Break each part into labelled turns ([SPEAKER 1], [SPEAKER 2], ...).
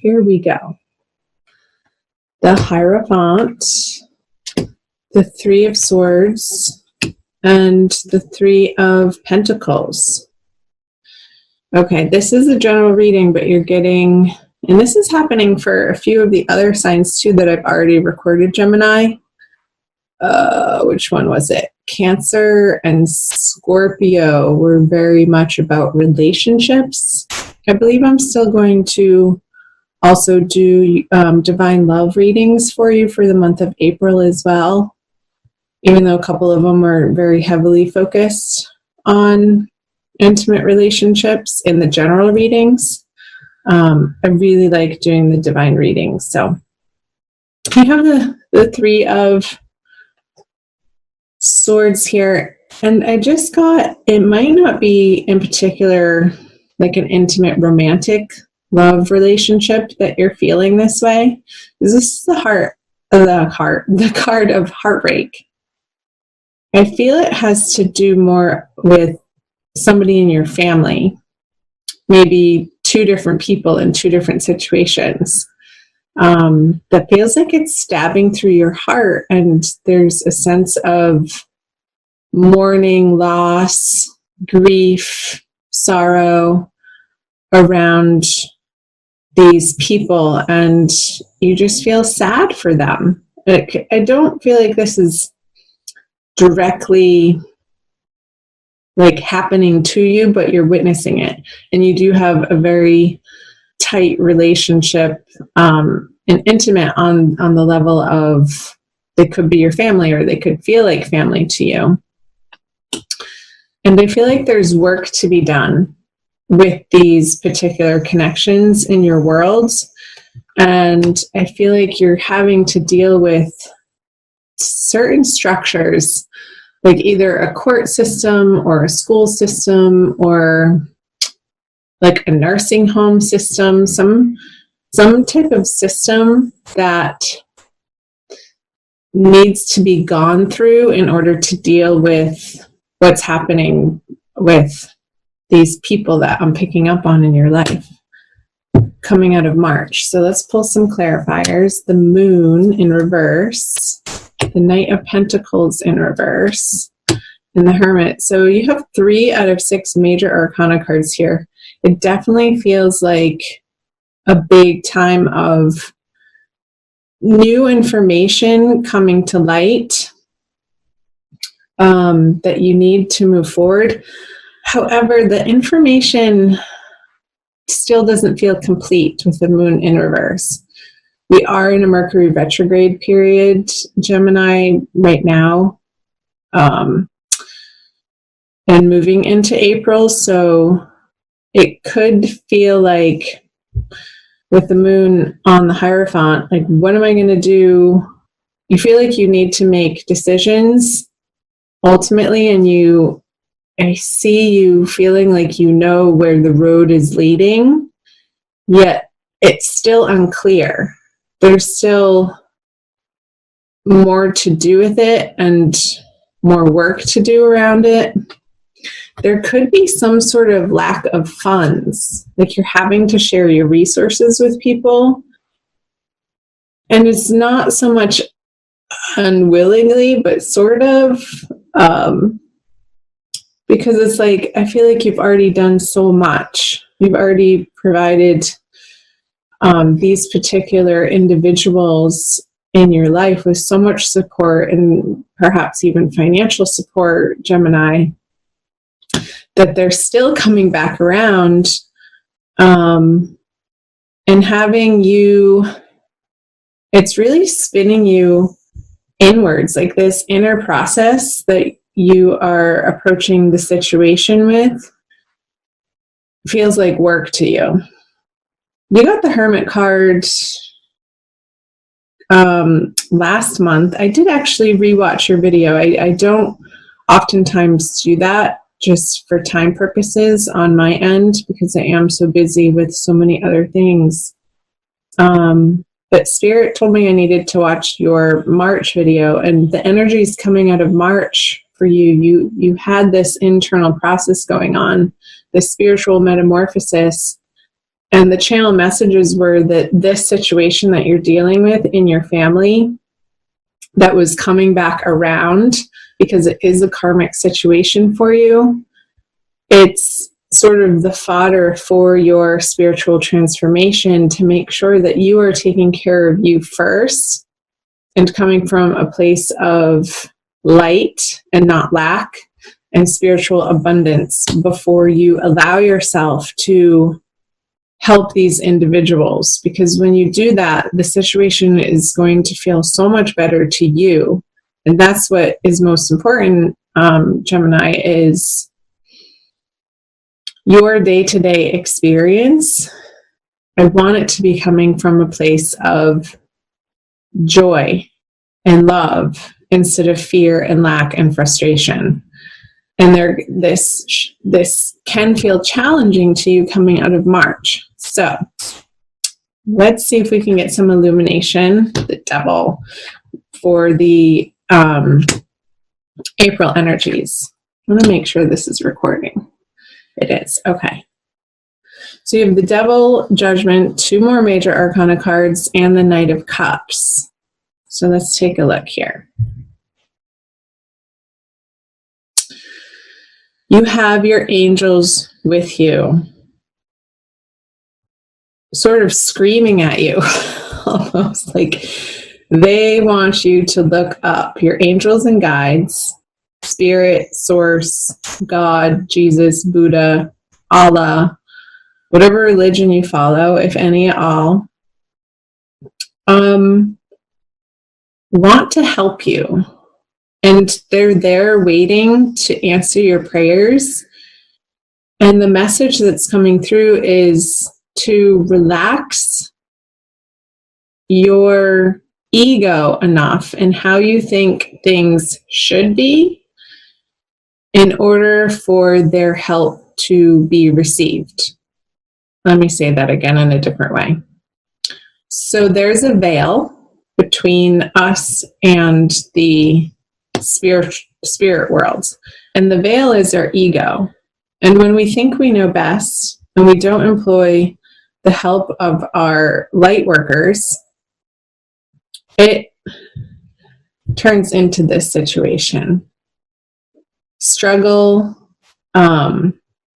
[SPEAKER 1] here we go. The Hierophant, the Three of Swords, and the Three of Pentacles. Okay, this is a general reading, but you're getting, and this is happening for a few of the other signs too that I've already recorded, Gemini. Which one was it? Cancer and Scorpio were very much about relationships. I believe I'm still going to also do divine love readings for you for the month of April as well, even though a couple of them are very heavily focused on intimate relationships in the general readings. I really like doing the divine readings. So we have the Three of Swords here, and I just got, it might not be in particular like an intimate romantic love relationship that you're feeling this way. This is the card of heartbreak. I feel it has to do more with somebody in your family, maybe two different people in two different situations. That feels like it's stabbing through your heart, and there's a sense of mourning, loss, grief, sorrow around these people, and you just feel sad for them. I don't feel like this is directly like happening to you, but you're witnessing it, and you do have a very tight relationship and intimate on the level of, they could be your family or they could feel like family to you. And I feel like there's work to be done with these particular connections in your worlds, and I feel like you're having to deal with certain structures, like either a court system or a school system or like a nursing home system, some type of system that needs to be gone through in order to deal with what's happening with these people that I'm picking up on in your life coming out of March. So let's pull some clarifiers. The Moon in reverse, the Knight of Pentacles in reverse, and the Hermit. So you have 3 out of 6 major arcana cards here. It definitely feels like a big time of new information coming to light that you need to move forward. However, the information still doesn't feel complete with the Moon in reverse. We are in a Mercury retrograde period, Gemini, right now, and moving into April. So it could feel like with the Moon on the Hierophant, like, what am I going to do? You feel like you need to make decisions ultimately, and I see you feeling like you know where the road is leading, yet it's still unclear. There's still more to do with it and more work to do around it. There could be some sort of lack of funds, like you're having to share your resources with people. And it's not so much unwillingly, but sort of, because it's like, I feel like you've already done so much. You've already provided these particular individuals in your life with so much support, and perhaps even financial support, Gemini, that they're still coming back around and having you, it's really spinning you inwards, like this inner process that you are approaching the situation with feels like work to you. You got the Hermit card last month. I did actually rewatch your video. I don't oftentimes do that just for time purposes on my end because I am so busy with so many other things. But Spirit told me I needed to watch your March video, and the energies coming out of March for you. You had this internal process going on, this spiritual metamorphosis And the channel messages were that this situation that you're dealing with in your family that was coming back around, because it is a karmic situation for you, it's sort of the fodder for your spiritual transformation to make sure that you are taking care of you first and coming from a place of light and not lack and spiritual abundance before you allow yourself to help these individuals. Because when you do that, the situation is going to feel so much better to you. And that's what is most important, Gemini, is your day-to-day experience. I want it to be coming from a place of joy and love instead of fear and lack and frustration. And this can feel challenging to you coming out of March. So let's see if we can get some illumination, the devil, for the April energies. I want to make sure this is recording. It is. Okay. So you have the Devil, Judgment, 2 more major arcana cards, and the Knight of Cups. So let's take a look here. You have your angels with you, sort of screaming at you, almost like they want you to look up. Your angels and guides, Spirit, Source, God, Jesus, Buddha, Allah, whatever religion you follow, if any at all, want to help you. And they're there waiting to answer your prayers. And the message that's coming through is to relax your ego enough and how you think things should be in order for their help to be received. Let me say that again in a different way. So there's a veil between us and the spirit world. And the veil is our ego. And when we think we know best and we don't employ the help of our light workers, it turns into this situation. Struggle,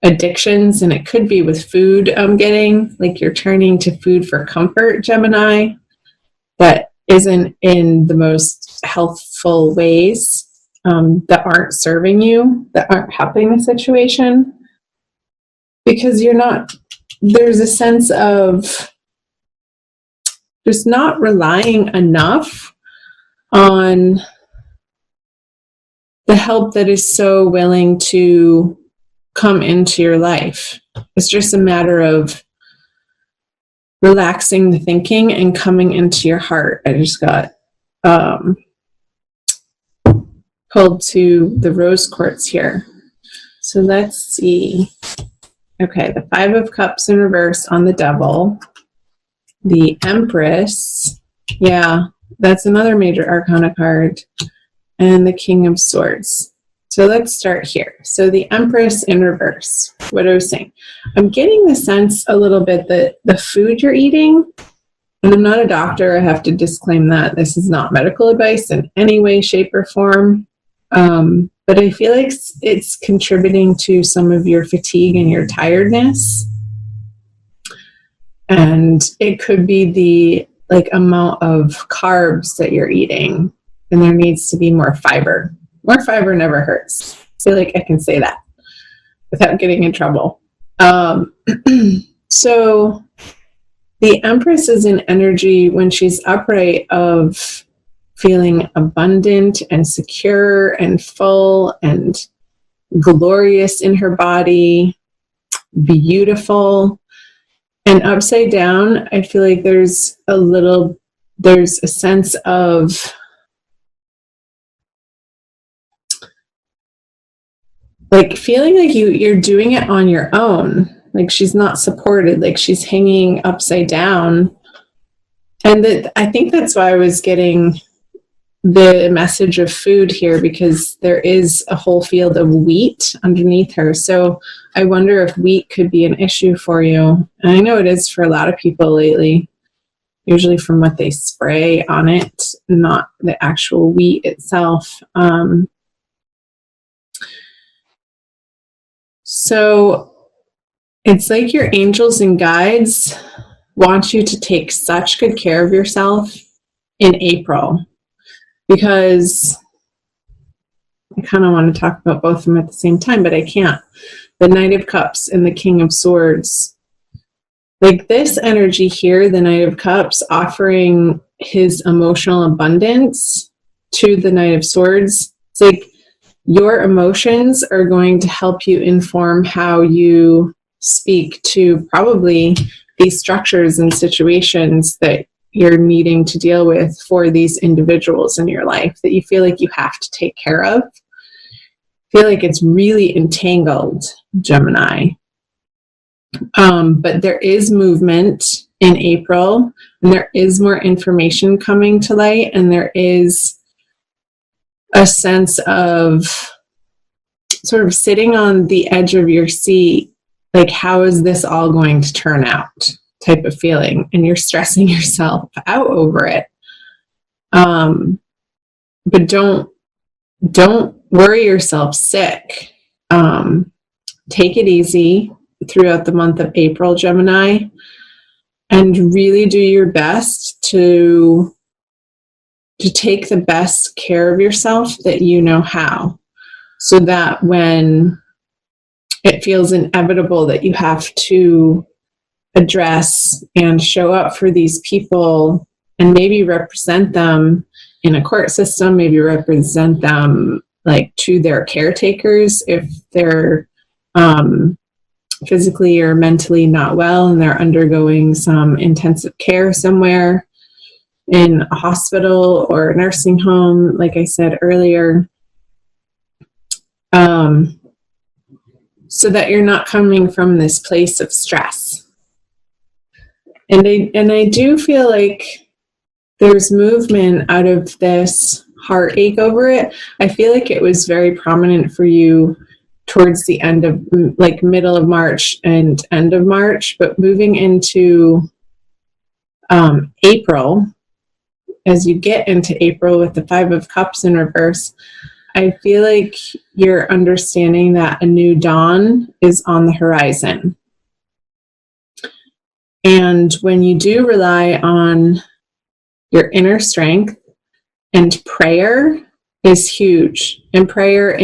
[SPEAKER 1] addictions, and it could be with food. I'm getting like you're turning to food for comfort, Gemini, that isn't in the most healthful ways, that aren't serving you, that aren't helping the situation, because there's a sense of just not relying enough on the help that is so willing to come into your life. It's just a matter of relaxing the thinking and coming into your heart. I just got pulled to the rose quartz here. So let's see. Okay, the 5 of Cups in reverse on the Devil. The Empress. Yeah, that's another major arcana card. And the King of Swords. So let's start here. So the Empress in reverse. What I was saying. I'm getting the sense a little bit that the food you're eating, and I'm not a doctor, I have to disclaim that. This is not medical advice in any way, shape, or form. But I feel like it's contributing to some of your fatigue and your tiredness. And it could be the amount of carbs that you're eating. And there needs to be more fiber. More fiber never hurts. I feel like I can say that without getting in trouble. So the Empress is in energy when she's upright of feeling abundant and secure and full and glorious in her body, beautiful. And upside down, I feel like there's a sense of like feeling like you're doing it on your own. Like she's not supported, like she's hanging upside down. And I think that's why I was getting the message of food here, because there is a whole field of wheat underneath her. So I wonder if wheat could be an issue for you. And I know it is for a lot of people lately, usually from what they spray on it, not the actual wheat itself. So it's like your angels and guides want you to take such good care of yourself in April, because I kind of want to talk about both of them at the same time, but I can't. The Knight of Cups and the King of Swords. Like this energy here, the Knight of Cups offering his emotional abundance to the Knight of Swords. It's like your emotions are going to help you inform how you speak to probably these structures and situations that you're needing to deal with for these individuals in your life that you feel like you have to take care of. Feel like it's really entangled, Gemini. But there is movement in April, and there is more information coming to light, and there is a sense of sort of sitting on the edge of your seat, like, how is this all going to turn out type of feeling, and you're stressing yourself out over it. But don't worry yourself sick. Take it easy throughout the month of April, Gemini, and really do your best to take the best care of yourself that you know how, so that when it feels inevitable that you have to address and show up for these people and maybe represent them in a court system, maybe represent them like to their caretakers if they're physically or mentally not well and they're undergoing some intensive care somewhere in a hospital or a nursing home, like I said earlier, so that you're not coming from this place of stress. And I do feel like there's movement out of this heartache over it. I feel like it was very prominent for you towards the end of, like, middle of March and end of March, but moving into April, as you get into April with the Five of Cups in reverse, I feel like you're understanding that a new dawn is on the horizon. And when you do rely on your inner strength, and prayer is huge, and prayer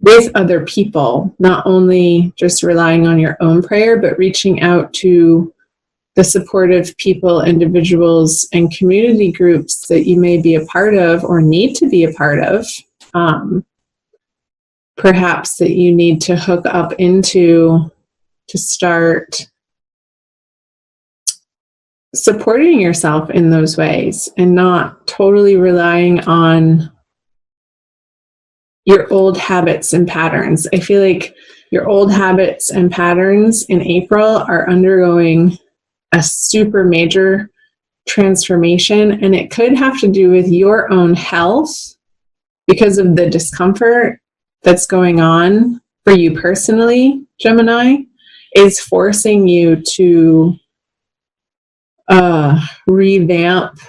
[SPEAKER 1] with other people, not only just relying on your own prayer, but reaching out to the supportive people, individuals, and community groups that you may be a part of or need to be a part of. Perhaps that you need to hook up into to start supporting yourself in those ways and not totally relying on your old habits and patterns. I feel like your old habits and patterns in April are undergoing a super major transformation, and it could have to do with your own health because of the discomfort that's going on for you personally. Gemini is forcing you to revamp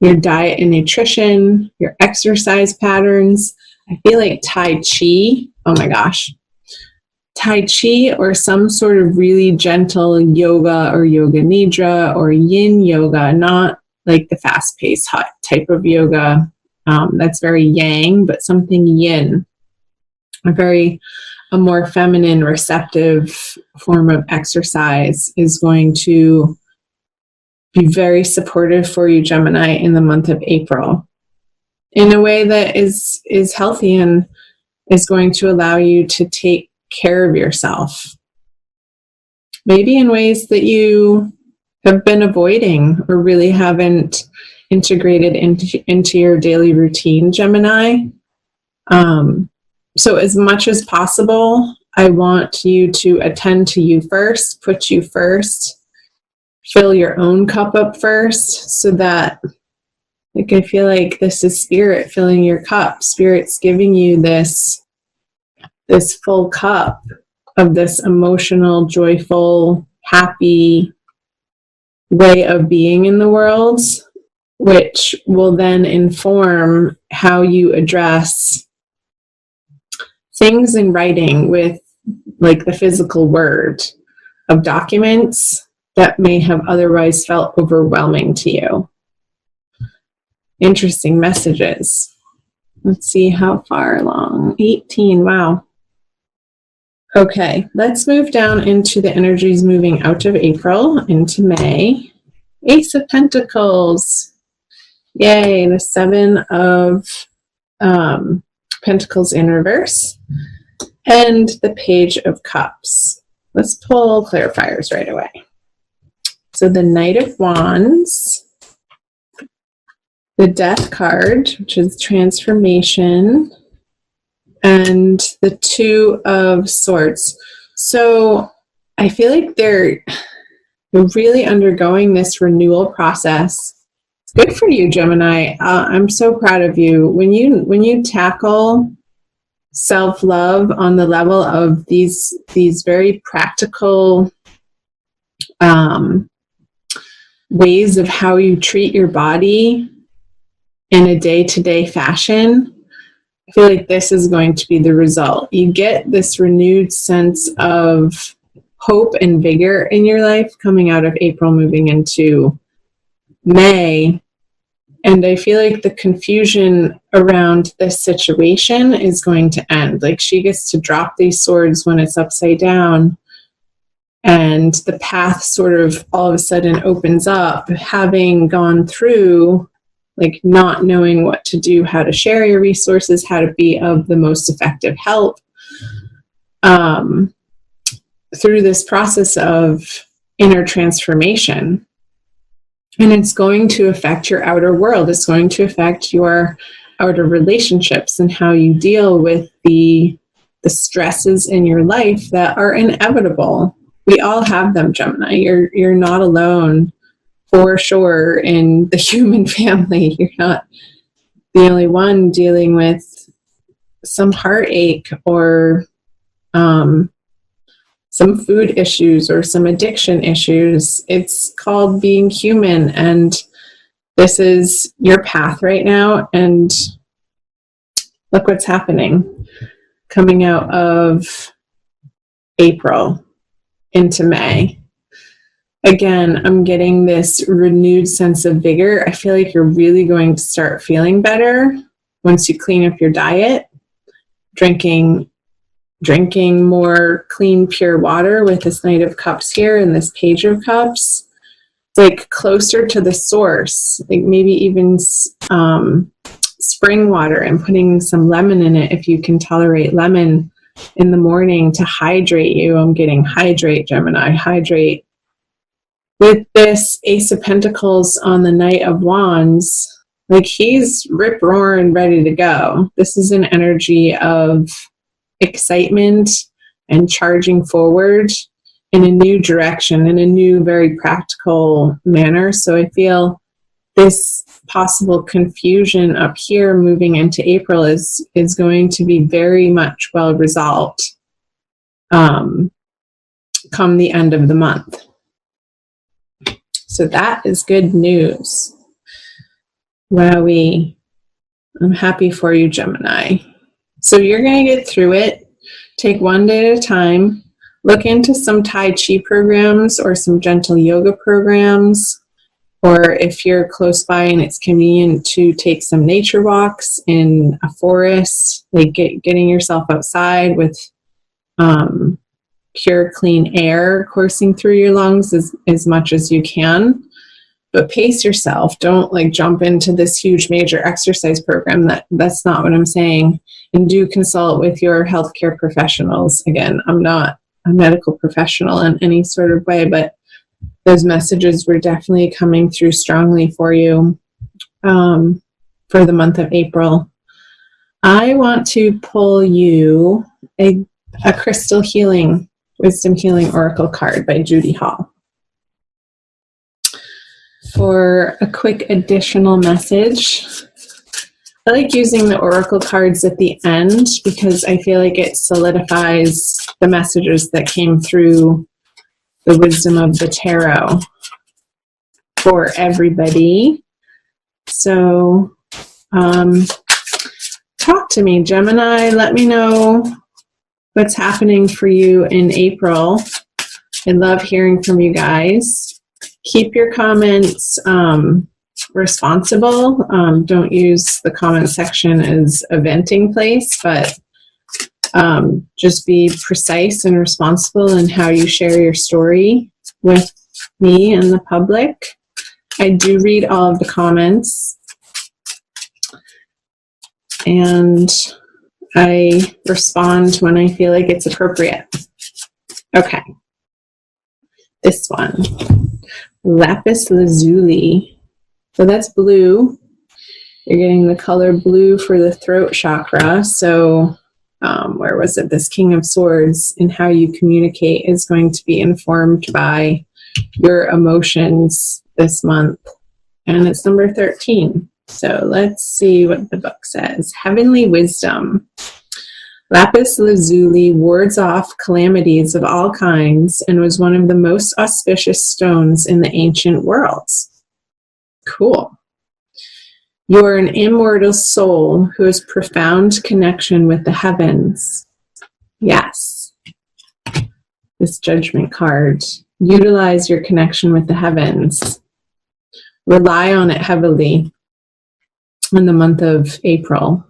[SPEAKER 1] your diet and nutrition, your exercise patterns. I feel like Tai Chi, oh my gosh, Tai Chi or some sort of really gentle yoga or yoga nidra or yin yoga, not like the fast-paced hot type of yoga that's very yang, but something yin, a more feminine, receptive form of exercise is going to be very supportive for you, Gemini, in the month of April, in a way that is healthy and is going to allow you to take care of yourself. Maybe in ways that you have been avoiding or really haven't integrated into your daily routine, Gemini. So as much as possible, I want you to attend to you first, put you first, fill your own cup up first, so that Like, I feel like this is spirit filling your cup. Spirit's giving you this full cup of this emotional, joyful, happy way of being in the world, which will then inform how you address things in writing with like the physical word of documents that may have otherwise felt overwhelming to you. Interesting messages. Let's see how far along. 18, wow. Okay, let's move down into the energies moving out of April into May. Ace of Pentacles. Yay, the Seven of Pentacles in reverse. And the Page of Cups. Let's pull clarifiers right away. So the Knight of Wands, the Death card, which is transformation, and the Two of Swords. So I feel like they're really undergoing this renewal process. It's good for you, Gemini. I'm so proud of you. When you tackle self-love on the level of these very practical ways of how you treat your body in a day-to-day fashion, I feel like this is going to be the result. You get this renewed sense of hope and vigor in your life coming out of April, moving into May. And I feel like the confusion around this situation is going to end. Like, she gets to drop these swords when it's upside down, and the path sort of all of a sudden opens up, having gone through like not knowing what to do, how to share your resources, how to be of the most effective help through this process of inner transformation. And it's going to affect your outer world. It's going to affect your outer relationships and how you deal with the stresses in your life that are inevitable. We all have them, Gemini. You're not alone, for sure, in the human family. You're not the only one dealing with some heartache or some food issues or some addiction issues. It's called being human, and this is your path right now. And look what's happening coming out of April into May. Again, I'm getting this renewed sense of vigor. I feel like you're really going to start feeling better once you clean up your diet, drinking more clean, pure water with this Knight of Cups here and this Page of Cups. It's like closer to the source, like maybe even spring water, and putting some lemon in it if you can tolerate lemon in the morning to hydrate you. I'm getting hydrate, Gemini, hydrate. With this Ace of Pentacles on the Knight of Wands, like he's rip-roaring ready to go. This is an energy of excitement and charging forward in a new direction, in a new, very practical manner. So I feel this possible confusion up here moving into April is going to be very much well resolved come the end of the month. So that is good news. Wowee. I'm happy for you, Gemini. So you're going to get through it. Take one day at a time. Look into some Tai Chi programs or some gentle yoga programs. Or if you're close by and it's convenient to take some nature walks in a forest, like getting yourself outside with pure, clean air coursing through your lungs as much as you can. But pace yourself. Don't like jump into this huge major exercise program. That's not what I'm saying. And do consult with your healthcare professionals. Again, I'm not a medical professional in any sort of way, but those messages were definitely coming through strongly for you for the month of April. I want to pull you a crystal wisdom healing oracle card by Judy Hall. For a quick additional message, I like using the oracle cards at the end because I feel like it solidifies the messages that came through the wisdom of the tarot for everybody. So talk to me, Gemini. Let me know what's happening for you in April. I love hearing from you guys. Keep your comments responsible. Don't use the comment section as a venting place, but just be precise and responsible in how you share your story with me and the public. I do read all of the comments, and I respond when I feel like it's appropriate. Okay. This one, lapis lazuli. So that's blue. You're getting the color blue for the throat chakra. So where was it? This King of Swords and how you communicate is going to be informed by your emotions this month. And it's number 13. So let's see what the book says. Heavenly wisdom. Lapis lazuli wards off calamities of all kinds and was one of the most auspicious stones in the ancient worlds. Cool. You are an immortal soul who has profound connection with the heavens. Yes. This judgment card. Utilize your connection with the heavens. Rely on it heavily in the month of April.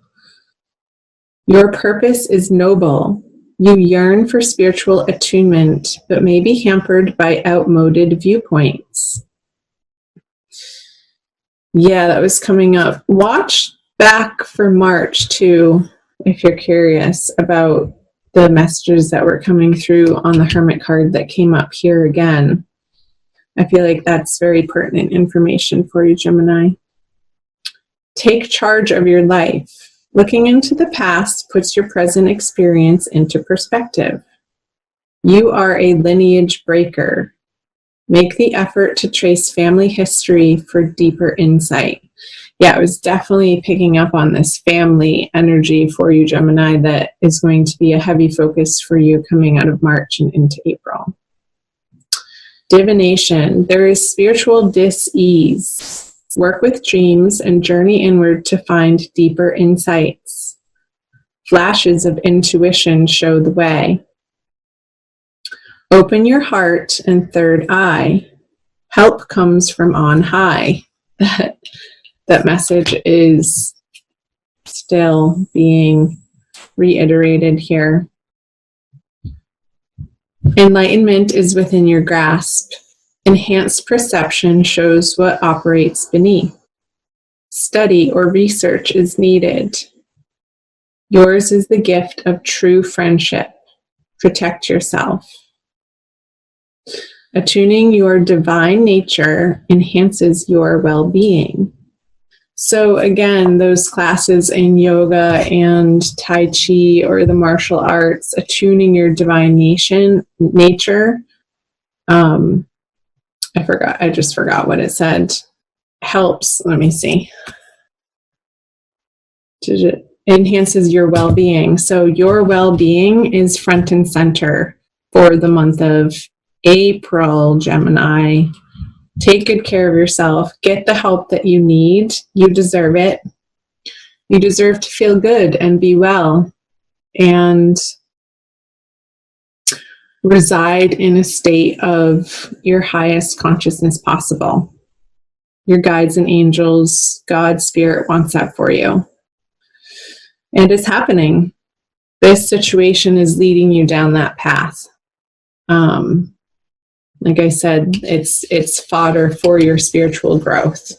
[SPEAKER 1] Your purpose is noble. You yearn for spiritual attunement, but may be hampered by outmoded viewpoints. Yeah, that was coming up. Watch back for March too, if you're curious about the messages that were coming through on the Hermit card that came up here again. I feel like that's very pertinent information for you, Gemini. Take charge of your life. Looking into the past puts your present experience into perspective. You are a lineage breaker. Make the effort to trace family history for deeper insight. Yeah, I was definitely picking up on this family energy for you, Gemini, that is going to be a heavy focus for you coming out of March and into April. Divination. There is spiritual dis-ease. Work with dreams and journey inward to find deeper insights. Flashes of intuition show the way. Open your heart and third eye. Help comes from on high. That message is still being reiterated here. Enlightenment is within your grasp. Enhanced perception shows what operates beneath. Study or research is needed. Yours is the gift of true friendship. Protect yourself. Attuning your divine nature enhances your well-being. So again, those classes in yoga and Tai Chi or the martial arts, attuning your divine nature, I just forgot what it said. Helps, let me see. Enhances your well-being. So your well-being is front and center for the month of April, Gemini. Take good care of yourself. Get the help that you need. You deserve it. You deserve to feel good and be well. And reside in a state of your highest consciousness possible. Your guides and angels, God, Spirit wants that for you. And it's happening. This situation is leading you down that path. Like I said, it's fodder for your spiritual growth.